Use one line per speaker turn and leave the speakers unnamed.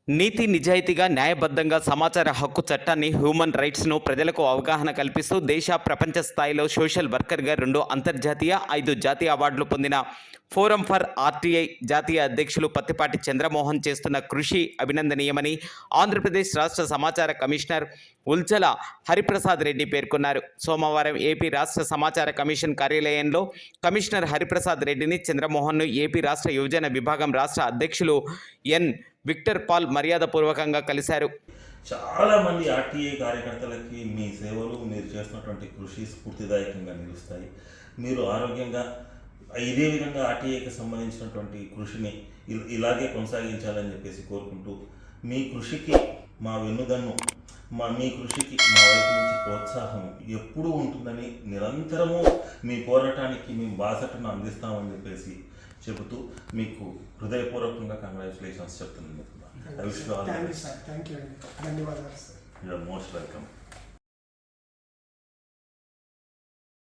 నీతి నిజాయితీగా న్యాయబద్ధంగా సమాచార హక్కు చట్టాన్ని హ్యూమన్ రైట్స్ను ప్రజలకు అవగాహన కల్పిస్తూ దేశ ప్రపంచ స్థాయిలో సోషల్ వర్కర్గా 2 అంతర్జాతీయ 5 జాతీయ అవార్డులు పొందిన ఫోరం ఫర్ ఆర్టీఐ జాతీయ అధ్యక్షులు పత్తిపాటి చంద్రమోహన్ చేస్తున్న కృషి అభినందనీయమని ఆంధ్రప్రదేశ్ రాష్ట్ర సమాచార కమిషనర్ ఉల్చల హరిప్రసాద్ రెడ్డి పేర్కొన్నారు. సోమవారం ఏపీ రాష్ట్ర సమాచార కమిషన్ కార్యాలయంలో కమిషనర్ హరిప్రసాద్ రెడ్డిని చంద్రమోహన్ను ఏపీ రాష్ట్ర యువజన విభాగం రాష్ట్ర అధ్యక్షులు ఎన్ విక్టర్ పాల్ మర్యాదపూర్వకంగా కలిశారు.
చాలామంది ఆర్టీఐ కార్యకర్తలకి మీ సేవలు, మీరు చేస్తున్నటువంటి కృషి స్ఫూర్తిదాయకంగా నిలుస్తాయి. మీరు ఆరోగ్యంగా ఇదే విధంగా ఆర్టీఐకి సంబంధించినటువంటి కృషిని ఇలాగే కొనసాగించాలని చెప్పేసి కోరుకుంటూ, మీ కృషికి మా వెన్నుదన్ను, మీ కృషికి మా వైపు నుంచి ప్రోత్సాహం ఎప్పుడూ ఉంటుందని, నిరంతరము మీ పోరాటానికి మేము బాసటను అందిస్తామని చెప్పేసి చెబుతూ మీకు హృదయపూర్వకంగా కంగ్రాచులేషన్స్ చెప్తున్నాను.
Thank you sir. ధన్యవాదాలు sir.
You are most welcome.